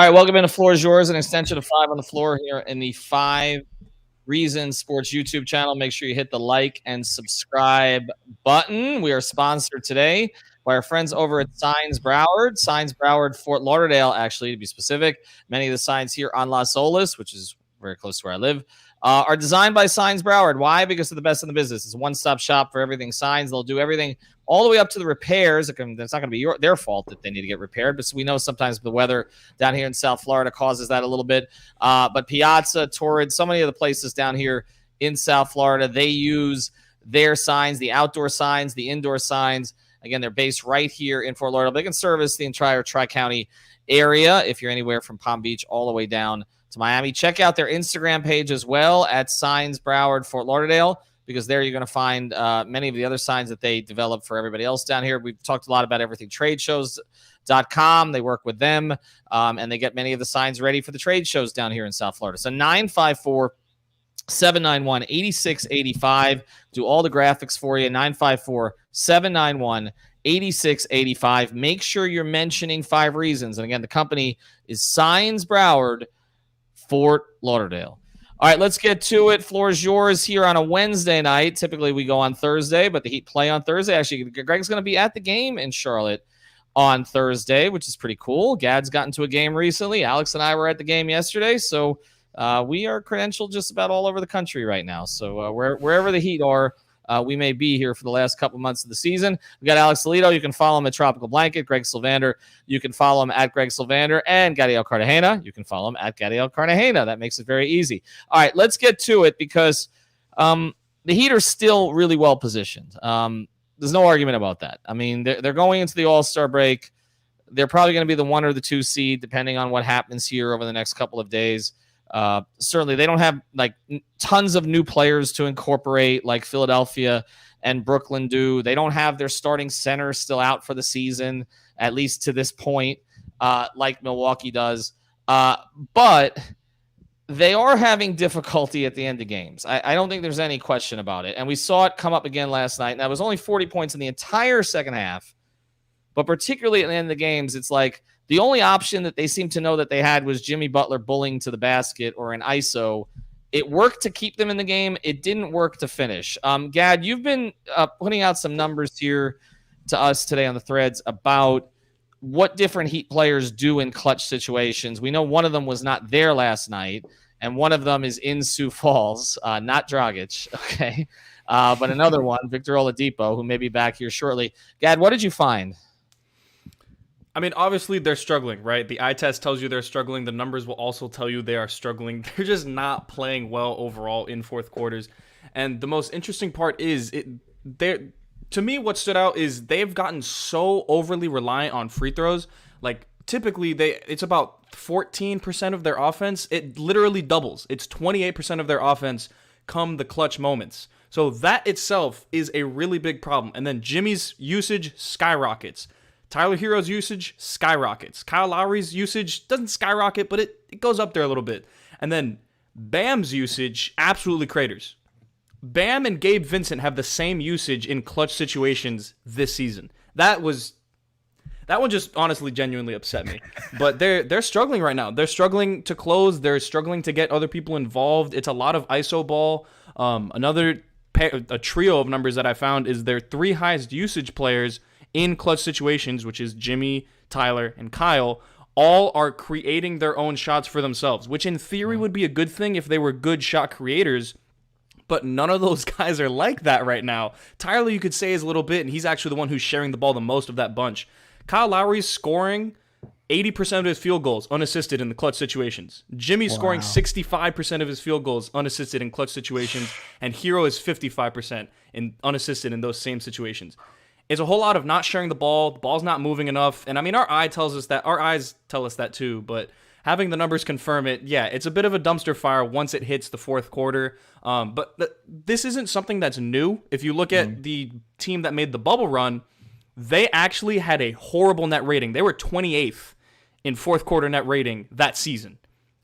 All right, welcome in. The floor is yours. An extension of 5 on the floor here in the 5 Reasons Sports YouTube channel. Make sure you hit the like and subscribe button. We are sponsored today by our friends over at Signs Broward. Signs Broward, Fort Lauderdale, actually, to be specific. Many of the signs here on Las Olas, which is very close to where I live, are designed by Signs Broward. Why? Because they're the best in the business. It's a one-stop shop for everything signs. They'll do everything all the way up to the repairs. That's not going to be their fault that they need to get repaired, but we know sometimes the weather down here in South Florida causes that a little bit. But Piazza, Torrid, so many of the places down here in South Florida, they use their signs, the outdoor signs, the indoor signs. Again, they're based right here in Fort Lauderdale. They can service the entire Tri-County area if you're anywhere from Palm Beach all the way down to Miami. Check out their Instagram page as well at Signs Broward Fort Lauderdale, because there you're going to find many of the other signs that they develop for everybody else down here. We've talked a lot about everythingtradeshows.com. They work with them, and they get many of the signs ready for the trade shows down here in South Florida. So 954-791-8685. Do all the graphics for you. 954-791-8685. Make sure you're mentioning 5 Reasons. And again, the company is Signs Broward, Fort Lauderdale. All right, let's get to it. Floor is yours here on a Wednesday night. Typically, we go on Thursday, but the Heat play on Thursday. Actually, Greg's going to be at the game in Charlotte on Thursday, which is pretty cool. Gad's gotten to a game recently. Alex and I were at the game yesterday, so we are credentialed just about all over the country right now. So wherever the Heat are, we may be here for the last couple months of the season. We got Alex Alito. You can follow him at Tropical Blanket. Greg Sylvander. You can follow him at Greg Sylvander. And Gadiel Cartagena. You can follow him at Gadiel Cartagena. That makes it very easy. All right, let's get to it because the Heat are still really well positioned. There's no argument about that. I mean, they're going into the All-Star break. They're probably going to be the 1 or the 2 seed, depending on what happens here over the next couple of days. Certainly they don't have like tons of new players to incorporate like Philadelphia and Brooklyn do. They don't have their starting center still out for the season, at least to this point, like Milwaukee does. But they are having difficulty at the end of games. I don't think there's any question about it. And we saw it come up again last night. And that was only 40 points in the entire second half. But particularly at the end of the games, it's like the only option that they seem to know that they had was Jimmy Butler bullying to the basket or an ISO. It worked to keep them in the game. It didn't work to finish. Gad, you've been putting out some numbers here to us today on the threads about what different Heat players do in clutch situations. We know one of them was not there last night, and one of them is in Sioux Falls, not Dragic, okay? But another one, Victor Oladipo, who may be back here shortly. Gad, what did you find? I mean, obviously they're struggling, right? The eye test tells you they're struggling. The numbers will also tell you they are struggling. They're just not playing well overall in fourth quarters. And the most interesting part is to me, what stood out is they've gotten so overly reliant on free throws. Like typically it's about 14% of their offense. It literally doubles. It's 28% of their offense come the clutch moments. So that itself is a really big problem. And then Jimmy's usage skyrockets. Tyler Hero's usage skyrockets. Kyle Lowry's usage doesn't skyrocket, but it goes up there a little bit. And then Bam's usage absolutely craters. Bam and Gabe Vincent have the same usage in clutch situations this season. That one just honestly genuinely upset me. But they're struggling right now. They're struggling to close. They're struggling to get other people involved. It's a lot of ISO ball. A trio of numbers that I found is their 3 highest usage players in clutch situations, which is Jimmy, Tyler, and Kyle, all are creating their own shots for themselves, which in theory would be a good thing if they were good shot creators, but none of those guys are like that right now. Tyler, you could say, is a little bit, and he's actually the one who's sharing the ball the most of that bunch. Kyle Lowry's scoring 80% of his field goals unassisted in the clutch situations. Jimmy's scoring 65% of his field goals unassisted in clutch situations, and Hero is 55% unassisted in those same situations. It's a whole lot of not sharing the ball. The ball's not moving enough. And I mean, our eyes tell us that too, but having the numbers confirm it, yeah, it's a bit of a dumpster fire once it hits the fourth quarter. But this isn't something that's new. If you look at the team that made the bubble run, they actually had a horrible net rating. They were 28th in fourth quarter net rating that season.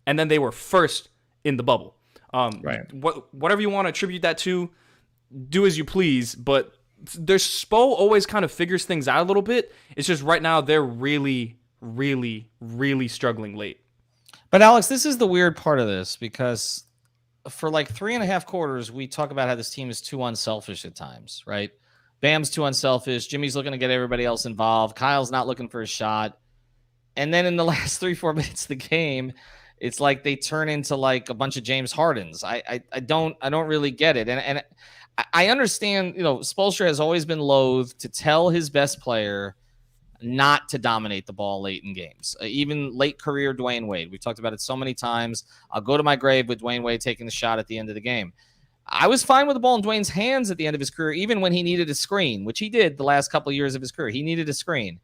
And then they were first in the bubble. Right. Whatever you want to attribute that to, do as you please, but their Spo always kind of figures things out a little bit. It's just right now they're really, really, really struggling late. But Alex, this is the weird part of this because for like 3.5 quarters, we talk about how this team is too unselfish at times, right? Bam's too unselfish. Jimmy's looking to get everybody else involved. Kyle's not looking for a shot. And then in the last 3-4 minutes of the game, it's like they turn into like a bunch of James Hardens. I don't really get it. And I understand, Spoelstra has always been loath to tell his best player not to dominate the ball late in games. Even late career Dwayne Wade. We've talked about it so many times. I'll go to my grave with Dwayne Wade taking the shot at the end of the game. I was fine with the ball in Dwayne's hands at the end of his career, even when he needed a screen, which he did the last couple of years of his career. He needed a screen.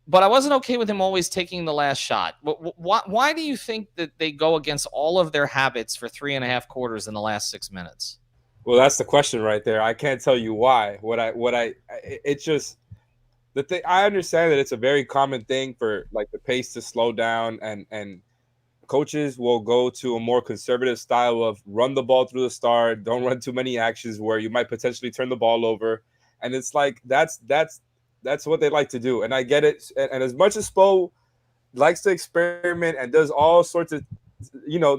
But I wasn't okay with him always taking the last shot. Why do you think that they go against all of their habits for 3.5 quarters in the last 6 minutes? Well, that's the question right there. I can't tell you why. It's just the thing. I understand that it's a very common thing for like the pace to slow down, and coaches will go to a more conservative style of run the ball through the start, don't run too many actions where you might potentially turn the ball over. And it's like that's what they like to do. And I get it. And as much as Spo likes to experiment and does all sorts of,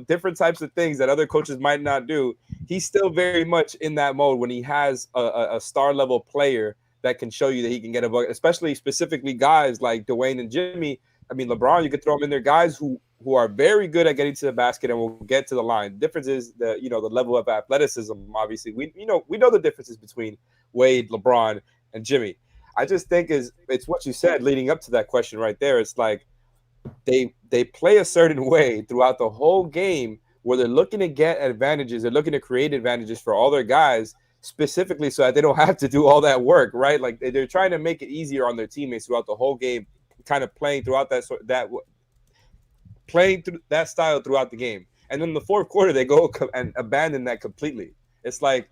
different types of things that other coaches might not do, he's still very much in that mode when he has a star level player that can show you that he can get a bucket, especially specifically guys like Dwayne and Jimmy. I mean, LeBron, you could throw him in there, guys who are very good at getting to the basket and will get to the line. The difference is the level of athleticism. Obviously, we know the differences between Wade, LeBron, and Jimmy. I just think it's what you said leading up to that question right there. It's like they play a certain way throughout the whole game where they're looking to get advantages. They're looking to create advantages for all their guys, specifically so that they don't have to do all that work, right? Like they're trying to make it easier on their teammates throughout the whole game, kind of playing throughout playing through that style throughout the game. And then in the fourth quarter, they go and abandon that completely. It's like,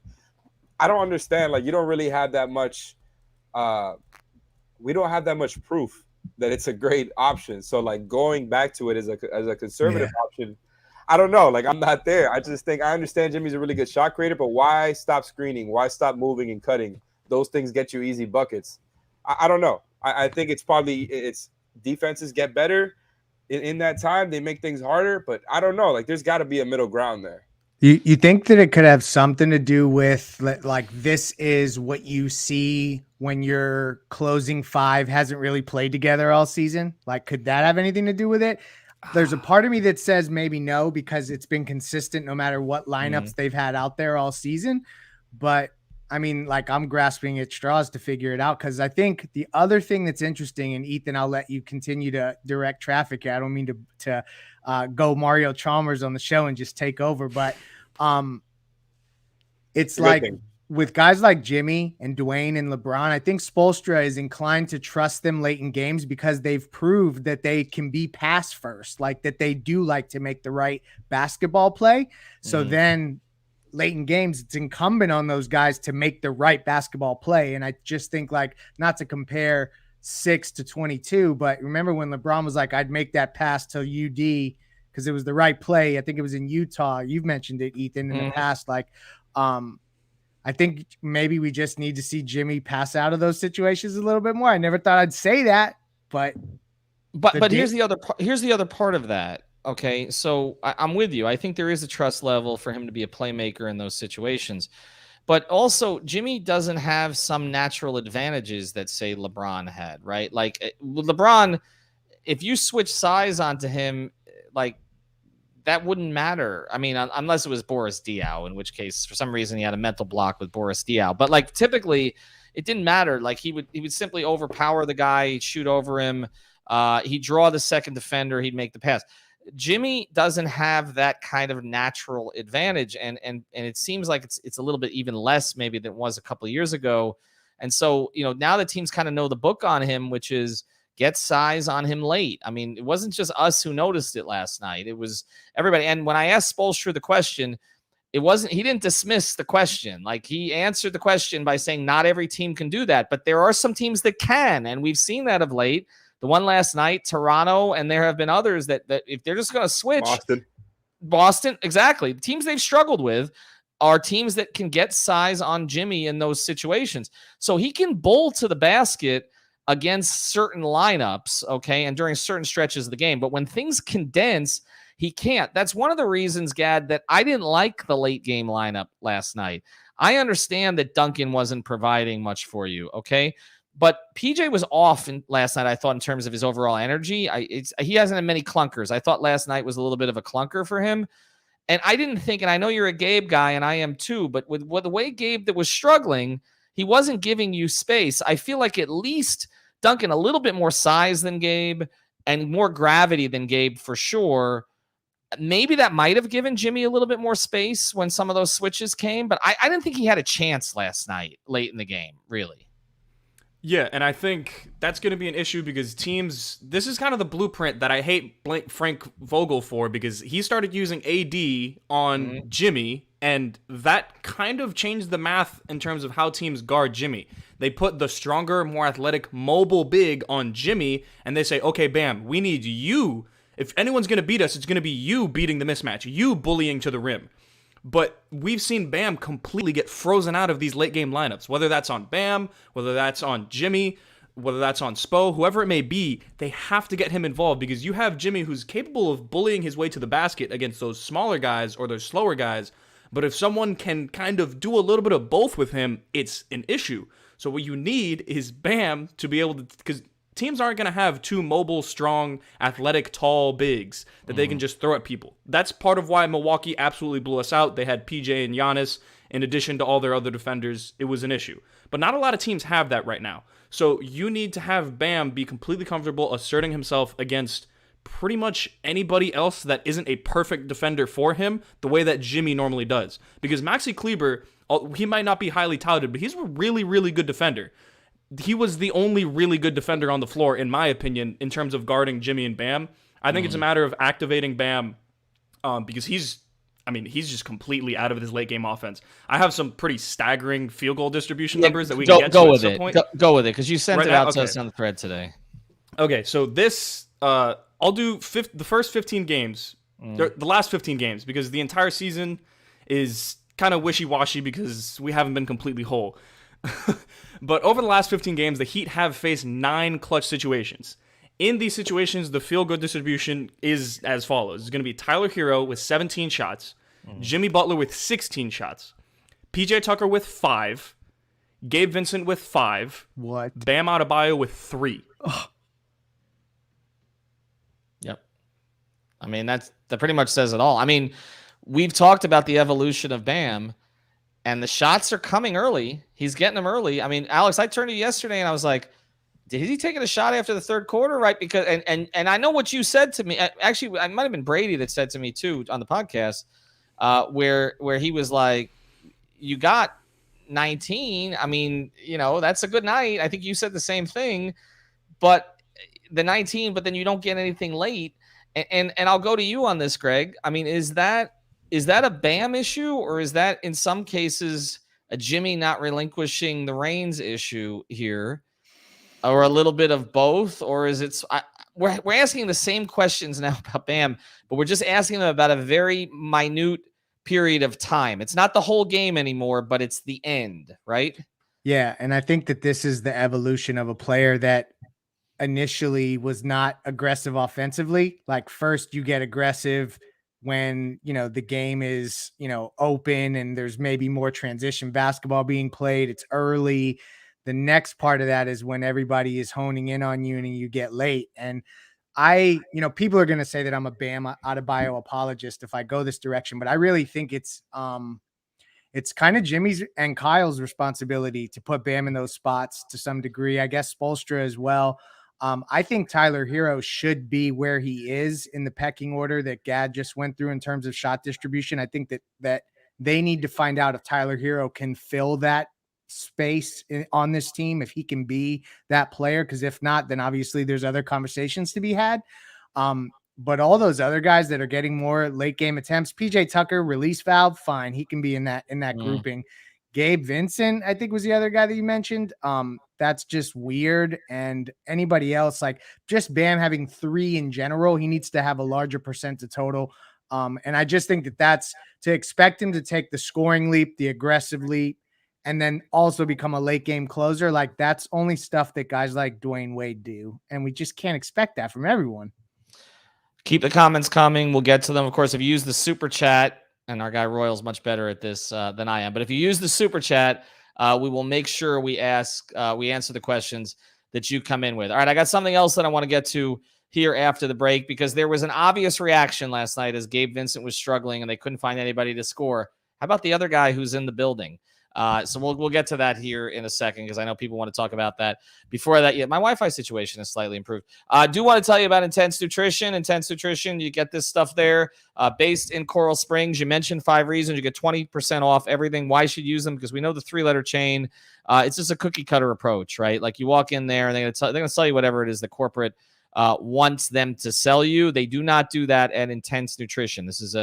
I don't understand. Like, you don't really have that much. We don't have that much proof that it's a great option. So like going back to it as a conservative option, I don't know. Like, I'm not there. I just think I understand Jimmy's a really good shot creator, but why stop screening? Why stop moving and cutting? Those things get you easy buckets. I don't know. I think it's defenses get better in that time. They make things harder, but I don't know. Like, there's got to be a middle ground there. You think that it could have something to do with like this is what you see when your closing five hasn't really played together all season? Like, could that have anything to do with it? There's a part of me that says maybe no, because it's been consistent no matter what lineups they've had out there all season. But I mean, like, I'm grasping at straws to figure it out, because I think the other thing that's interesting, and Ethan, I'll let you continue to direct traffic here. I don't mean to go Mario Chalmers on the show and just take over, but it's like with guys like Jimmy and Dwayne and LeBron, I think Spoelstra is inclined to trust them late in games because they've proved that they can be pass first, like that they do like to make the right basketball play. So then late in games, it's incumbent on those guys to make the right basketball play. And I just think, like, not to compare 6 to 22, but remember when LeBron was like, I'd make that pass to UD because it was the right play. I think it was in Utah. You've mentioned it, Ethan, in the past. Like, I think maybe we just need to see Jimmy pass out of those situations a little bit more. I never thought I'd say that, but here's the other part of that. Okay, so I'm with you. I think there is a trust level for him to be a playmaker in those situations. But also, Jimmy doesn't have some natural advantages that, say, LeBron had, right? Like, LeBron, if you switch size onto him, like, that wouldn't matter. I mean, unless it was Boris Diaw, in which case, for some reason, he had a mental block with Boris Diaw. But, like, typically, it didn't matter. Like, he would simply overpower the guy, he'd shoot over him, he'd draw the second defender, he'd make the pass. Jimmy doesn't have that kind of natural advantage, and it seems like it's a little bit even less maybe than it was a couple of years ago. And so, now the teams kind of know the book on him, which is get size on him late. I mean, it wasn't just us who noticed it last night. It was everybody. And when I asked Spoelstra the question, he didn't dismiss the question. Like, he answered the question by saying not every team can do that, but there are some teams that can, and we've seen that of late. The one last night, Toronto, and there have been others that if they're just going to switch. Boston, exactly. The teams they've struggled with are teams that can get size on Jimmy in those situations. So he can bowl to the basket against certain lineups, okay, and during certain stretches of the game. But when things condense, He can't. That's one of the reasons, Gad, that I didn't like the late game lineup last night. I understand that Duncan wasn't providing much for you, okay? But PJ was off last night, I thought, in terms of his overall energy. He hasn't had many clunkers. I thought last night was a little bit of a clunker for him. And I didn't think, and I know you're a Gabe guy, and I am too, but with the way Gabe that was struggling, he wasn't giving you space. I feel like at least Duncan a little bit more size than Gabe and more gravity than Gabe for sure. Maybe that might have given Jimmy a little bit more space when some of those switches came, but I didn't think he had a chance last night late in the game, really. Yeah, and I think that's going to be an issue because teams, this is kind of the blueprint that I hate Frank Vogel for, because he started using AD on Jimmy, and that kind of changed the math in terms of how teams guard Jimmy. They put the stronger, more athletic, mobile big on Jimmy, and they say, okay, Bam, we need you. If anyone's going to beat us, it's going to be you beating the mismatch, you bullying to the rim. But we've seen Bam completely get frozen out of these late game lineups, whether that's on Bam, whether that's on Jimmy, whether that's on Spo, whoever it may be. They have to get him involved because you have Jimmy who's capable of bullying his way to the basket against those smaller guys or those slower guys. But if someone can kind of do a little bit of both with him, it's an issue. So what you need is Bam to be able to, because teams aren't going to have two mobile, strong, athletic, tall bigs that they can just throw at people. That's part of why Milwaukee absolutely blew us out. They had PJ and Giannis in addition to all their other defenders. It was an issue. But not a lot of teams have that right now. So you need to have Bam be completely comfortable asserting himself against pretty much anybody else that isn't a perfect defender for him the way that Jimmy normally does. Because Maxi Kleber, he might not be highly touted, but he's a really, really good defender. He was the only really good defender on the floor, in my opinion, in terms of guarding Jimmy and Bam. I think it's a matter of activating Bam because he's just completely out of his late game offense. I have some pretty staggering field goal distribution numbers that we can get to at some point. Go with it, because you sent it out to us on the thread today. Okay, so this, I'll do the first 15 games, the last 15 games, because the entire season is kind of wishy-washy because we haven't been completely whole. But over the last 15 games, the Heat have faced 9 clutch situations. In these situations, the field-goal distribution is as follows. It's going to be Tyler Hero with 17 shots, Jimmy Butler with 16 shots, PJ Tucker with 5, Gabe Vincent with 5, Bam Adebayo with 3. Ugh. Yep. I mean, that pretty much says it all. I mean, we've talked about the evolution of Bam, and the shots are coming early. He's getting them early. I mean, Alex, I turned to you yesterday and I was like, did he take a shot after the third quarter? Right. Because, and I know what you said to me. Actually, it might've been Brady that said to me too, on the podcast, where he was like, you got 19. I mean, that's a good night. I think you said the same thing, but the 19, but then you don't get anything late. And I'll go to you on this, Greg. I mean, is that a Bam issue, or is that in some cases a Jimmy not relinquishing the reins issue here, or a little bit of both? Or is it, we're asking the same questions now about Bam, but we're just asking them about a very minute period of time. It's not the whole game anymore, but it's the end, right? Yeah. And I think that this is the evolution of a player that initially was not aggressive offensively. Like, first you get aggressive when, the game is, open and there's maybe more transition basketball being played. It's early. The next part of that is when everybody is honing in on you and you get late. And people are going to say that I'm a Bam Adebayo apologist if I go this direction, but I really think it's kind of Jimmy's and Kyle's responsibility to put Bam in those spots to some degree. I guess Spoelstra as well. I think Tyler Hero should be where he is in the pecking order that Gad just went through in terms of shot distribution. I think that they need to find out if Tyler Hero can fill that space on this team, if he can be that player, because if not, then obviously there's other conversations to be had. But all those other guys that are getting more late game attempts, PJ Tucker, release valve, fine, he can be in that grouping. Gabe Vincent, I think, was the other guy that you mentioned. That's just weird. And anybody else, like just Bam having 3 in general, he needs to have a larger percent of total. And I just think that's to expect him to take the scoring leap, the aggressive leap, and then also become a late game closer. Like, that's only stuff that guys like Dwayne Wade do. And we just can't expect that from everyone. Keep the comments coming. We'll get to them. Of course, if you use the super chat, and our guy Royal's much better at this than I am, but if you use the super chat, we will make sure we answer the questions that you come in with. All right, I got something else that I want to get to here after the break, because there was an obvious reaction last night as Gabe Vincent was struggling and they couldn't find anybody to score. How about the other guy who's in the building? So we'll get to that here in a second, because I know people want to talk about that. Before that, my Wi-Fi situation has slightly improved. I do want to tell you about Intense Nutrition. Intense Nutrition, you get this stuff there based in Coral Springs. You mentioned 5 reasons. You get 20% off everything. Why you should use them? Because we know the 3-letter chain. It's just a cookie cutter approach, right? Like you walk in there and they're going to sell you whatever it is the corporate wants them to sell you. They do not do that at Intense Nutrition. This is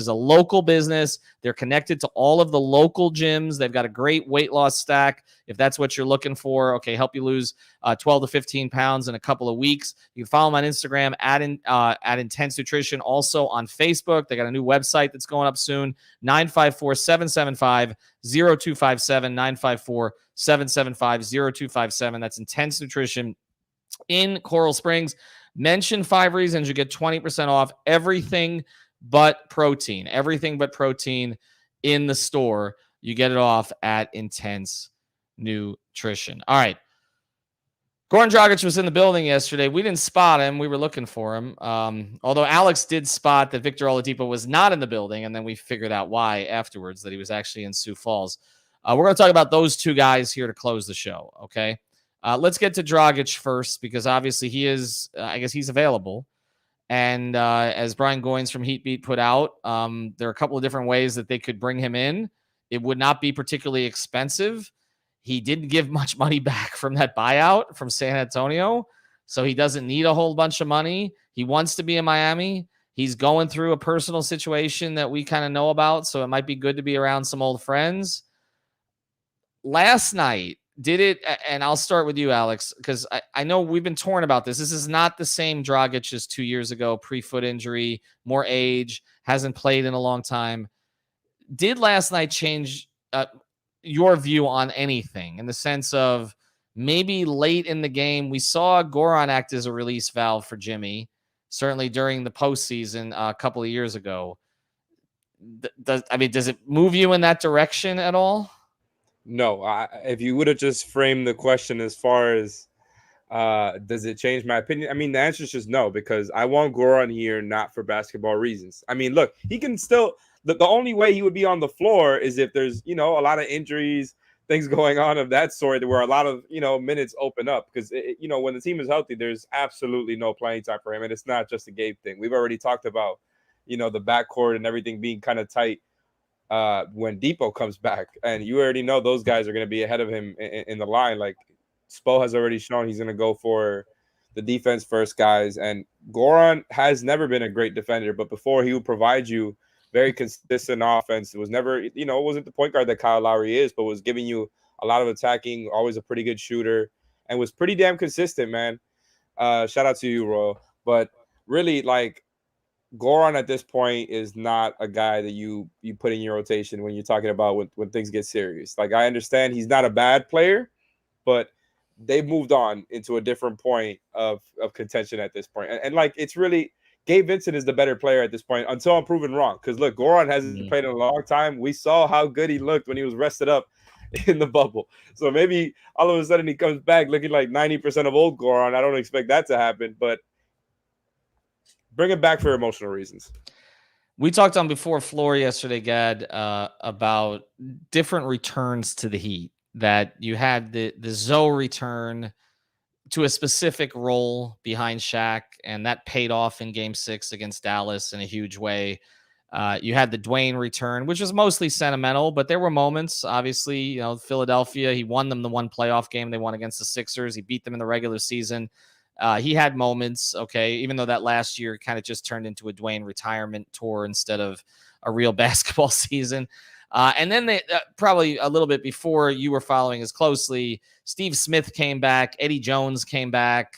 a local business. They're connected to all of the local gyms. They've got a great weight loss stack. If that's what you're looking for, okay, help you lose 12 to 15 pounds in a couple of weeks. You can follow them on Instagram at Intense Nutrition. Also on Facebook, they got a new website that's going up soon. 954-775-0257. 954-775-0257. That's Intense Nutrition in Coral Springs. Mention 5 reasons, you get 20% off everything but protein. Everything but protein in the store. You get it off at Intense Nutrition. All right. Goran Dragic was in the building yesterday. We didn't spot him. We were looking for him. Although Alex did spot that Victor Oladipo was not in the building, and then we figured out why afterwards, that he was actually in Sioux Falls. We're going to talk about those 2 guys here to close the show, okay? Let's get to Dragic first, because obviously he is, I guess he's available. And as Brian Goins from Heat Beat put out, there are a couple of different ways that they could bring him in. It would not be particularly expensive. He didn't give much money back from that buyout from San Antonio, so he doesn't need a whole bunch of money. He wants to be in Miami. He's going through a personal situation that we kind of know about, so it might be good to be around some old friends. Last night, and I'll start with you, Alex, because I know we've been torn about this. This is not the same Dragic as 2 years ago, pre-foot injury, more age, hasn't played in a long time. Did last night change your view on anything, in the sense of maybe late in the game, we saw Goran act as a release valve for Jimmy, certainly during the postseason a couple of years ago. Does it move you in that direction at all? No, if you would have just framed the question as far as does it change my opinion? I mean, the answer is just no, because I want Goran here not for basketball reasons. I mean, look, he can still the only way he would be on the floor is if there's, a lot of injuries, things going on of that sort, where a lot of, minutes open up, because, when the team is healthy, there's absolutely no playing time for him. And it's not just a Gabe thing. We've already talked about, the backcourt and everything being kind of tight when Depot comes back, and you already know those guys are going to be ahead of him in the line. Like Spo has already shown he's going to go for the defense first guys, and Goran has never been a great defender, but before he would provide you very consistent offense. It was never, it wasn't the point guard that Kyle Lowry is, but was giving you a lot of attacking, always a pretty good shooter, and was pretty damn consistent, man. Shout out to you, Royal. But really, like, Goran at this point is not a guy that you put in your rotation when you're talking about when things get serious. Like, I understand he's not a bad player, but they've moved on into a different point of contention at this point. And like, it's really Gabe Vincent is the better player at this point until I'm proven wrong. Because look, Goran hasn't played in a long time. We saw how good he looked when he was rested up in the bubble. So maybe all of a sudden he comes back looking like 90% of old Goran. I don't expect that to happen, but bring him back for emotional reasons. We talked on Before Floor yesterday, Gad, about different returns to the Heat. That you had the Zoe return to a specific role behind Shaq, and that paid off in Game 6 against Dallas in a huge way. You had the Dwayne return, which was mostly sentimental, but there were moments. Obviously, Philadelphia, he won them the one playoff game they won against the Sixers. He beat them in the regular season. He had moments, okay, even though that last year kind of just turned into a Dwayne retirement tour instead of a real basketball season. And then they probably a little bit before you were following as closely, Steve Smith came back, Eddie Jones came back.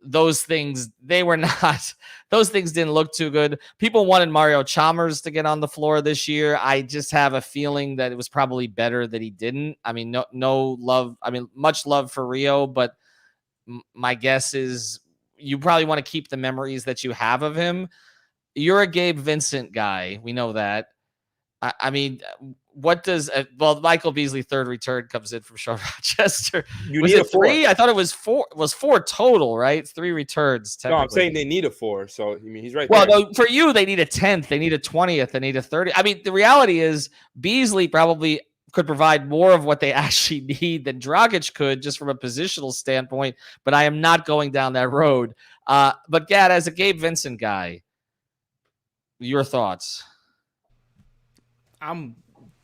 Those things, those things didn't look too good. People wanted Mario Chalmers to get on the floor this year. I just have a feeling that it was probably better that he didn't. I mean, no love. I mean, much love for Rio, but my guess is, you probably want to keep the memories that you have of him. You're a Gabe Vincent guy. We know that. I mean, what does Michael Beasley third return comes in from Sean Rochester? Was it 3? I thought it was 4. It was 4 total, right? It's 3 returns. No, I'm saying they need a 4. So I mean, he's right. Well, there. no, for you, they need a 10th. They need a 20th. They need a 30th. I mean, the reality is Beasley probably could provide more of what they actually need than Dragic could, just from a positional standpoint. But I am not going down that road. But Gad, as a Gabe Vincent guy, your thoughts?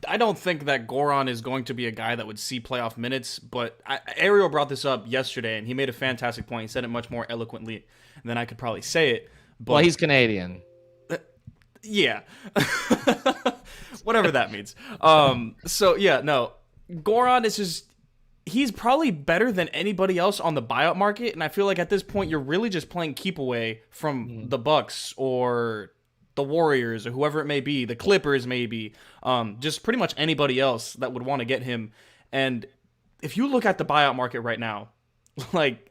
I don't think that Goran is going to be a guy that would see playoff minutes, but Ariel brought this up yesterday, and he made a fantastic point. He said it much more eloquently than I could probably say it. But, well, he's Canadian. Yeah. Whatever that means. So, yeah, no. Goran is just... He's probably better than anybody else on the buyout market, and I feel like at this point, you're really just playing keep away from the Bucks or the Warriors or whoever it may be, the Clippers maybe, just pretty much anybody else that would want to get him. And if you look at the buyout market right now, like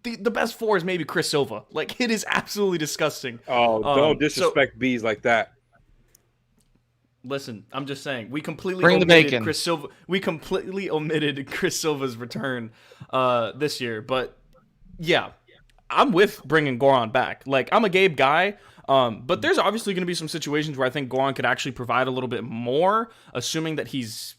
the best 4 is maybe Chris Silva. Like, it is absolutely disgusting. Oh, don't disrespect Bees like that. Listen, I'm just saying we completely omitted Chris Silva. We completely omitted Chris Silva's return this year, but yeah, I'm with bringing Goran back. Like, I'm a Gabe guy. But there's obviously going to be some situations where I think Goran could actually provide a little bit more, assuming that he's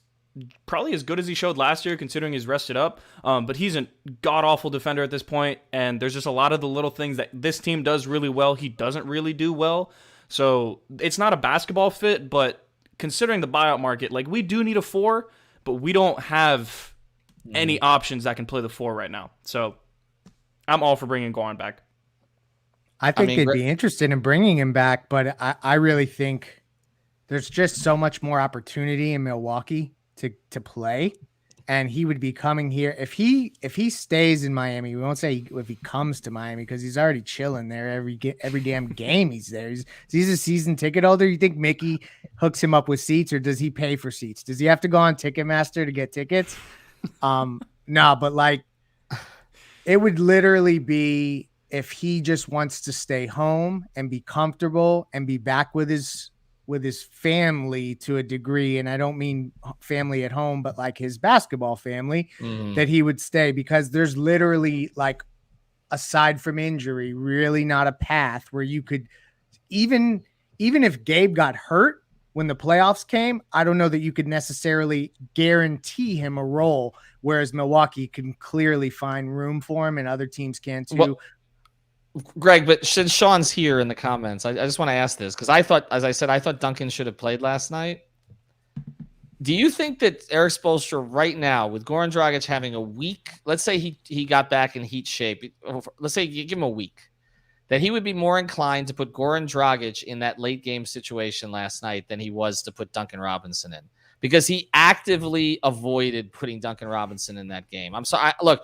probably as good as he showed last year, considering he's rested up. But he's a god-awful defender at this point, and there's just a lot of the little things that this team does really well, he doesn't really do well. So it's not a basketball fit, but considering the buyout market, like, we do need a 4, but we don't have any options that can play the 4 right now. So I'm all for bringing Goran back. I think they'd be interested in bringing him back, but I really think there's just so much more opportunity in Milwaukee to play, and he would be coming here if he stays in Miami. We won't say if he comes to Miami because he's already chilling there every damn game he's there. He's a season ticket holder. You think Mickey hooks him up with seats, or does he pay for seats? Does he have to go on Ticketmaster to get tickets? No, but like, it would literally be, if he just wants to stay home and be comfortable and be back with his family to a degree, and I don't mean family at home, but like his basketball family, that he would stay, because there's literally, like, aside from injury, really not a path where you could, even if Gabe got hurt when the playoffs came, I don't know that you could necessarily guarantee him a role, whereas Milwaukee can clearly find room for him and other teams can too. Well, Greg, but since Sean's here in the comments, I just want to ask this, because I thought, as I said, I thought Duncan should have played last night. Do you think that Eric Spoelstra right now, with Goran Dragic having a week, let's say he got back in heat shape, let's say you give him a week, that he would be more inclined to put Goran Dragic in that late game situation last night than he was to put Duncan Robinson in? Because he actively avoided putting Duncan Robinson in that game. I'm sorry. Look,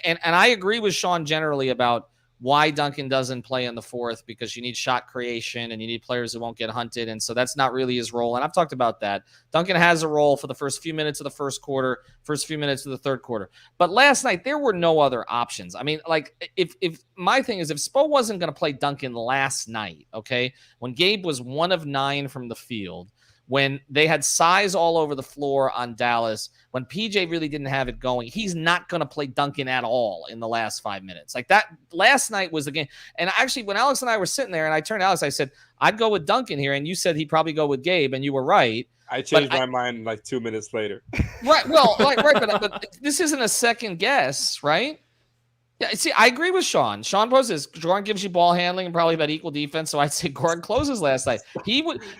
and I agree with Sean generally about why Duncan doesn't play in the 4th, because you need shot creation and you need players who won't get hunted. And so that's not really his role. And I've talked about that. Duncan has a role for the first few minutes of the first quarter, first few minutes of the third quarter. But last night, there were no other options. I mean, like, if my thing is, if Spo wasn't going to play Duncan last night, okay, when Gabe was 1 of 9 from the field, when they had size all over the floor on Dallas, when PJ really didn't have it going, he's not going to play Duncan at all in the last 5 minutes. Like, that last night was the game. And actually, when Alex and I were sitting there and I turned to Alex, I said, I'd go with Duncan here. And you said he'd probably go with Gabe, and you were right. I changed my mind like 2 minutes later. Right. Well, right. But this isn't a second guess, right? Yeah, see, I agree with Sean. Sean poses Goran gives you ball handling and probably about equal defense, so I'd say Goran closes last night.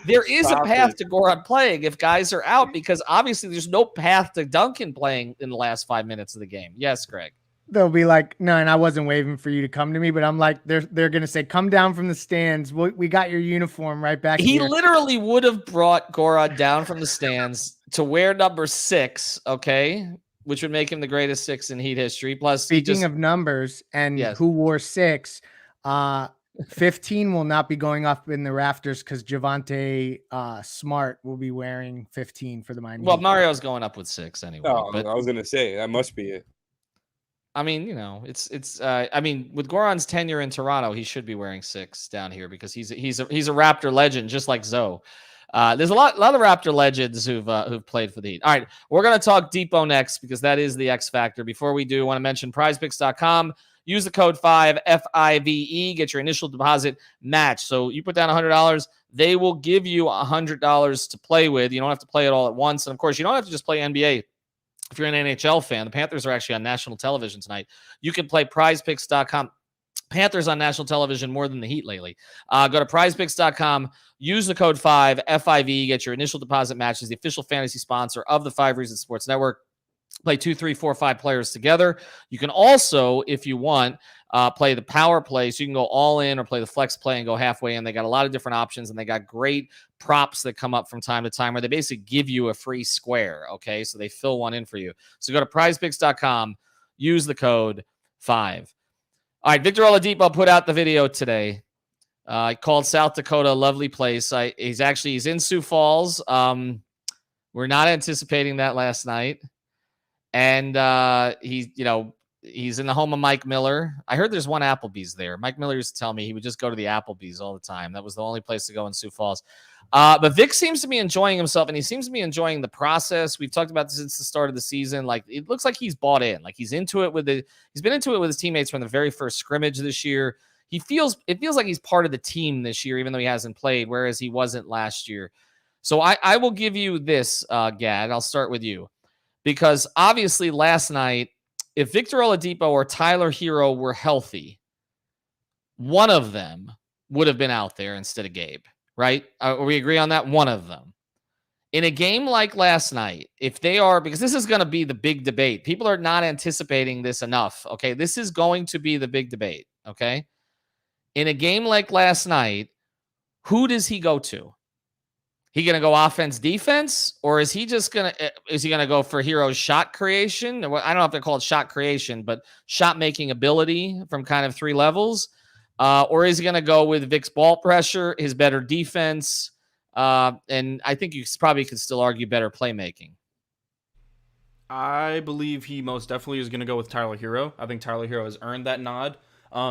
There is a path to Goran playing if guys are out, because obviously there's no path to Duncan playing in the last 5 minutes of the game. Yes, Greg. They'll be like, no, and I wasn't waving for you to come to me, but I'm like, they're gonna say, come down from the stands. We got your uniform right back here. He literally would have brought Goran down from the stands to wear number 6, okay? Which would make him the greatest 6 in Heat history. Plus, speaking of numbers and who wore 6, 15 will not be going up in the rafters because Javonte Smart will be wearing 15 for the Miami. Well, Mario's going up with 6 anyway. Oh, but I was gonna say that must be it. I mean, it's. I mean, with Goran's tenure in Toronto, he should be wearing 6 down here because he's a Raptor legend, just like Zoe. There's a lot of Raptor legends who've played for the Heat. All right, we're gonna talk Depot next because that is the X factor. Before we do, I want to mention PrizePicks.com. Use the code 5FIVE. Get your initial deposit match. So you put down $100, they will give you $100 to play with. You don't have to play it all at once, and of course, you don't have to just play NBA. If you're an NHL fan, the Panthers are actually on national television tonight. You can play PrizePicks.com. Panthers on national television more than the Heat lately. Go to PrizePicks.com. Use the code 5FIV. Get your initial deposit match as the official fantasy sponsor of the 5 Reasons Sports Network. Play 2, 3, 4, 5 players together. You can also, if you want, play the power play. So you can go all in or play the flex play and go halfway in. They got a lot of different options, and they got great props that come up from time to time where they basically give you a free square. Okay, so they fill one in for you. So go to prizepicks.com, use the code 5. All right, Victor Oladipo put out the video today. He called South Dakota a lovely place. He's in Sioux Falls. We're not anticipating that last night. And he's in the home of Mike Miller. I heard there's one Applebee's there. Mike Miller used to tell me he would just go to the Applebee's all the time. That was the only place to go in Sioux Falls. But Vic seems to be enjoying himself, and he seems to be enjoying the process. We've talked about this since the start of the season. Like, it looks like he's bought in. Like, he's been into it with his teammates from the very first scrimmage this year. It feels like he's part of the team this year, even though he hasn't played, whereas he wasn't last year. So I will give you this, Gad. I'll start with you. Because obviously last night, if Victor Oladipo or Tyler Hero were healthy, one of them would have been out there instead of Gabe, right? We agree on that? One of them. In a game like last night, if they are, because this is going to be the big debate. People are not anticipating this enough, okay? This is going to be the big debate, okay? In a game like last night, who does he go to? He going to go offense, defense, or is he going to go for Hero's shot creation? I don't know if they call it shot creation, but shot making ability from kind of 3 levels. Or is he going to go with Vic's ball pressure, his better defense? And I think you probably could still argue better playmaking. I believe he most definitely is going to go with Tyler Hero. I think Tyler Hero has earned that nod.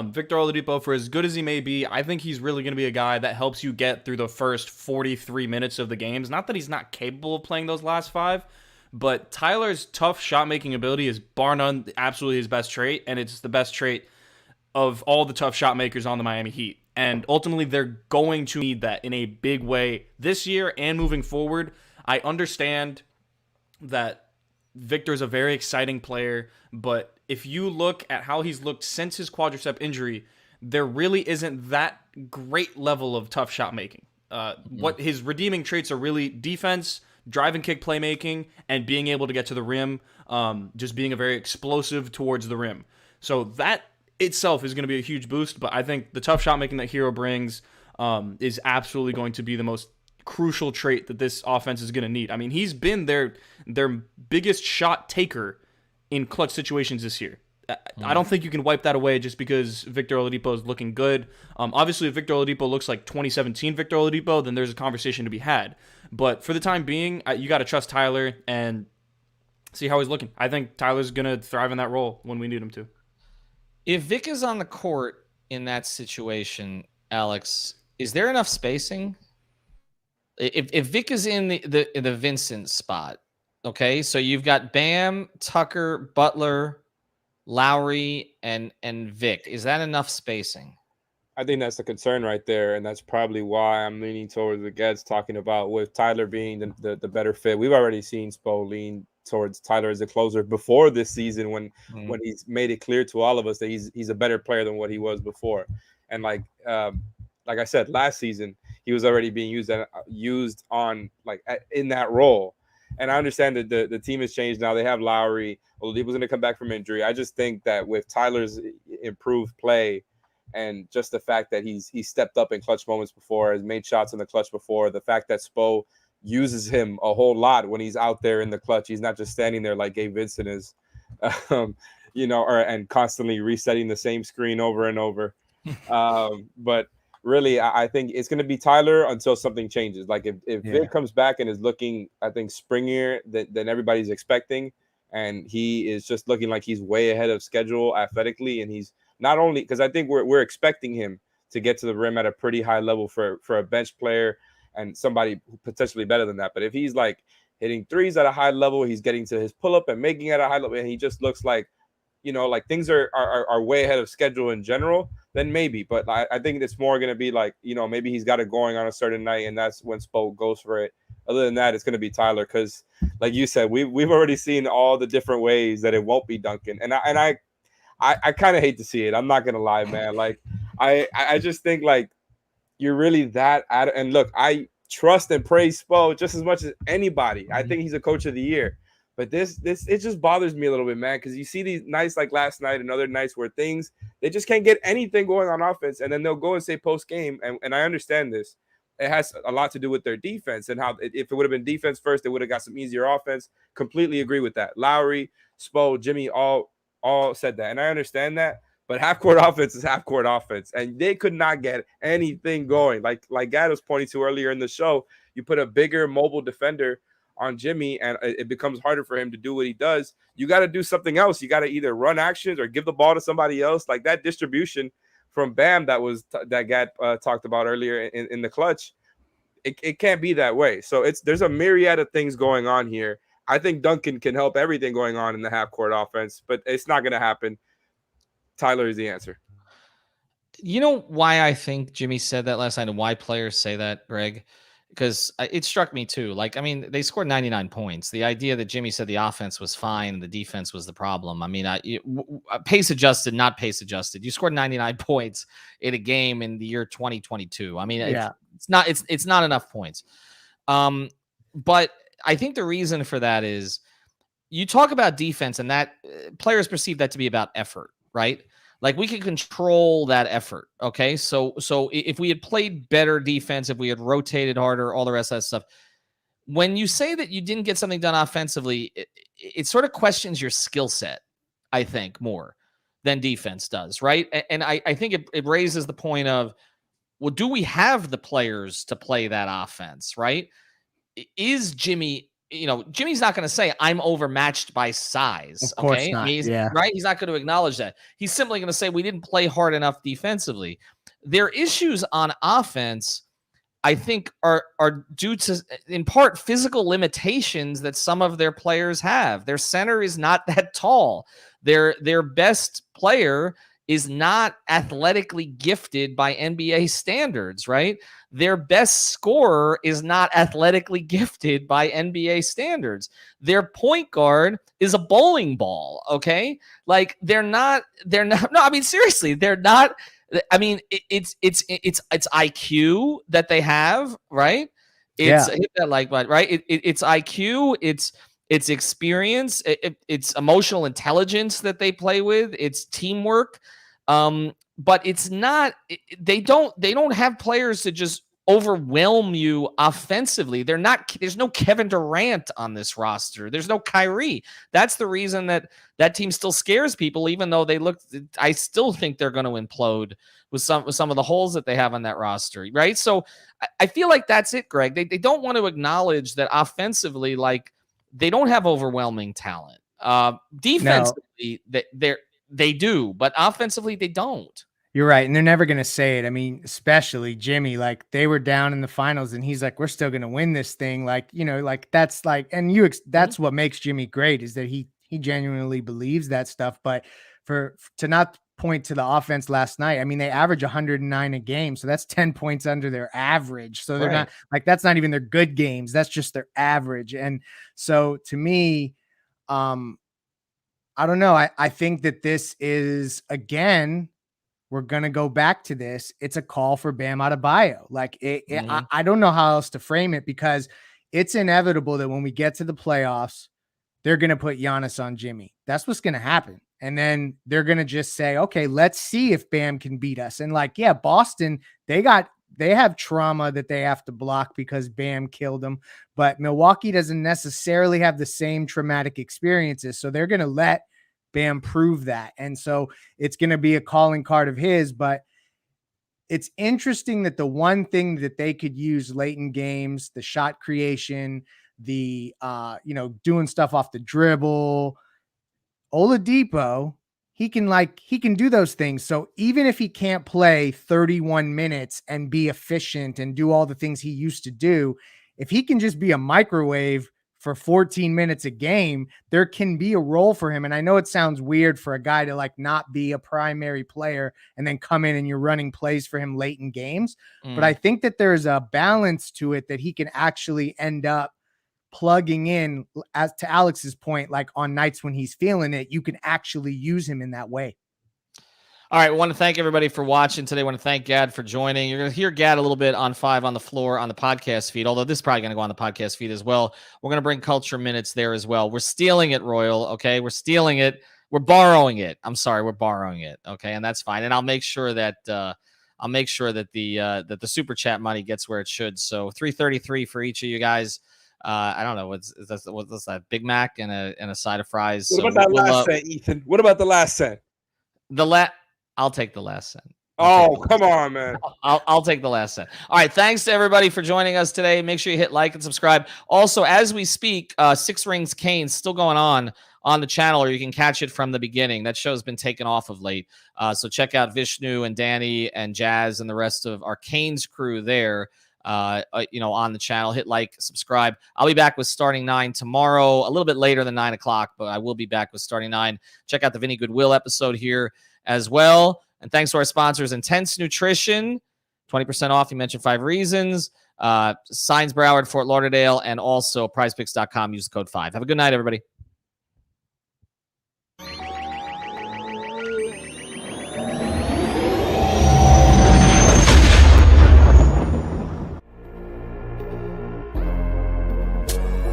Victor Oladipo, for as good as he may be, I think he's really going to be a guy that helps you get through the first 43 minutes of the games. Not that he's not capable of playing those last 5, but Tyler's tough shot-making ability is bar none absolutely his best trait, and it's the best trait of all the tough shot makers on the Miami Heat. And ultimately, they're going to need that in a big way this year and moving forward. I understand that Victor's a very exciting player, but if you look at how he's looked since his quadricep injury, there really isn't that great level of tough shot making. What his redeeming traits are really defense, drive and kick playmaking, and being able to get to the rim, just being a very explosive towards the rim. So that itself is going to be a huge boost, but I think the tough shot making that Hero brings is absolutely going to be the most crucial trait that this offense is going to need. I mean, he's been their biggest shot taker in clutch situations this year. I don't think you can wipe that away just because Victor Oladipo is looking good. Obviously, if Victor Oladipo looks like 2017 Victor Oladipo, then there's a conversation to be had. But for the time being, you got to trust Tyler and see how he's looking. I think Tyler's going to thrive in that role when we need him to. If Vic is on the court in that situation, Alex, is there enough spacing? If Vic is in the Vincent spot, okay, so you've got Bam, Tucker, Butler, Lowry, and Vic. Is that enough spacing? I think that's the concern right there, and that's probably why I'm leaning towards the Gets talking about with Tyler being the better fit. We've already seen Spo lean towards Tyler as a closer before this season when he's made it clear to all of us that he's a better player than what he was before. And like I said, last season he was already being used on in that role. And I understand that the team has changed now. They have Lowry. Oladipo's going to come back from injury. I just think that with Tyler's improved play and just the fact that he's stepped up in clutch moments before, has made shots in the clutch before, the fact that Spo uses him a whole lot when he's out there in the clutch. He's not just standing there like Gabe Vincent is, and constantly resetting the same screen over and over. But really, I think it's going to be Tyler until something changes. Like if Vic comes back and is looking, I think, springier than everybody's expecting, and he is just looking like he's way ahead of schedule athletically. And he's not only, because I think we're expecting him to get to the rim at a pretty high level for a bench player and somebody potentially better than that. But if he's like hitting threes at a high level, he's getting to his pull-up and making it at a high level, and he just looks like, like things are way ahead of schedule in general, then maybe. But I think it's more going to be like, maybe he's got it going on a certain night, and that's when Spo goes for it. Other than that, it's going to be Tyler, because like you said, we've already seen all the different ways that it won't be Duncan. And I kind of hate to see it. I'm not going to lie, man. Like, I just think, like, you're really that and look, I trust and praise Spo just as much as anybody. I think he's a coach of the year. But this it just bothers me a little bit, man, because you see these nights like last night and other nights where they just can't get anything going on offense, and then they'll go and say post game, and I understand this. It has a lot to do with their defense and how, if it would have been defense first, they would have got some easier offense. Completely agree with that. Lowry, Spo, Jimmy all said that, and I understand that. But half-court offense is half-court offense, and they could not get anything going. Like Gad was pointing to earlier in the show, you put a bigger mobile defender on Jimmy, and it becomes harder for him to do what he does. You got to do something else. You got to either run actions or give the ball to somebody else. Like that distribution from Bam that Gad talked about earlier in the clutch, it can't be that way. So there's a myriad of things going on here. I think Duncan can help everything going on in the half-court offense, but it's not going to happen. Tyler is the answer. You know why I think Jimmy said that last night and why players say that, Greg? Because it struck me too. Like, I mean, they scored 99 points. The idea that Jimmy said the offense was fine, the defense was the problem. I mean, pace adjusted, not pace adjusted. You scored 99 points in a game in the year 2022. I mean, Yeah. it's not enough points. But I think the reason for that is you talk about defense, and that players perceive that to be about effort, right? Like we can control that effort. Okay. So if we had played better defense, if we had rotated harder, all the rest of that stuff, when you say that you didn't get something done offensively, it sort of questions your skill set, I think, more than defense does. Right. And I think it raises the point of, well, do we have the players to play that offense? Right. Is Jimmy, Jimmy's not going to say I'm overmatched by size. Of course Okay. not. Yeah. Right. He's not going to acknowledge that. He's simply going to say we didn't play hard enough defensively. Their issues on offense, I think, are due to, in part, physical limitations that some of their players have. Their center is not that tall. Their best player is not athletically gifted by NBA standards, right? Their best scorer is not athletically gifted by NBA standards. Their point guard is a bowling ball, okay? Like they're not, no, I mean, seriously, they're not, I mean, it's IQ that they have, right? It's hit that like button, right? It's IQ, it's experience, it's emotional intelligence that they play with, it's teamwork. But it's not, they don't have players to just overwhelm you offensively. There's no Kevin Durant on this roster. There's no Kyrie. That's the reason that team still scares people, even though I still think they're going to implode with some of the holes that they have on that roster. Right. So I feel like that's it, Greg. They don't want to acknowledge that offensively, like they don't have overwhelming talent. Defensively, they do, but offensively they don't. You're right. And they're never going to say it. I mean, especially Jimmy, like they were down in the finals and he's like, we're still going to win this thing. Like, like that's like, and that's what makes Jimmy great, is that he genuinely believes that stuff. But to not point to the offense last night, I mean, they average 109 a game. So that's 10 points under their average. So they're not like, that's not even their good games. That's just their average. And so to me, I don't know. I think that this is, again, we're going to go back to this. It's a call for Bam Adebayo. Like I don't know how else to frame it, because it's inevitable that when we get to the playoffs, they're going to put Giannis on Jimmy. That's what's going to happen. And then they're going to just say, okay, let's see if Bam can beat us. And like, yeah, Boston, they have trauma that they have to block because Bam killed them, but Milwaukee doesn't necessarily have the same traumatic experiences. So they're going to let Bam prove that. And so it's going to be a calling card of his, but it's interesting that the one thing that they could use late in games, the shot creation, the doing stuff off the dribble. Oladipo, he can do those things. So even if he can't play 31 minutes and be efficient and do all the things he used to do, if he can just be a microwave for 14 minutes a game, there can be a role for him. And I know it sounds weird for a guy to like not be a primary player and then come in and you're running plays for him late in games. But I think that there's a balance to it that he can actually end up plugging in, as to Alex's point, like on nights when he's feeling it, you can actually use him in that way. All right. I want to thank everybody for watching today. I want to thank Gad for joining. You're going to hear Gad a little bit on 5 on the Floor on the podcast feed, although this is probably going to go on the podcast feed as well. We're going to bring Culture Minutes there as well. We're stealing it, Royal. Okay. We're stealing it. We're borrowing it. I'm sorry. We're borrowing it. Okay. And that's fine. And I'll make sure that, the super chat money gets where it should. So $3.33 for each of you guys. I don't know what's that, Big Mac and a side of fries. What about that last cent, Ethan? What about the last cent? I'll take the last cent. Come on, man. I'll take the last cent. All right. Thanks to everybody for joining us today. Make sure you hit like and subscribe. Also, as we speak, Six Rings Canes still going on the channel, or you can catch it from the beginning. That show's been taken off of late. So check out Vishnu and Danny and Jazz and the rest of our Canes crew there. On the channel. Hit like, subscribe. I'll be back with Starting 9 tomorrow, a little bit later than 9 o'clock, but I will be back with Starting 9. Check out the Vinny Goodwill episode here as well. And thanks to our sponsors, Intense Nutrition, 20% off. You mentioned 5 Reasons. Signs Broward, Fort Lauderdale, and also prizepicks.com. Use the code 5. Have a good night, everybody.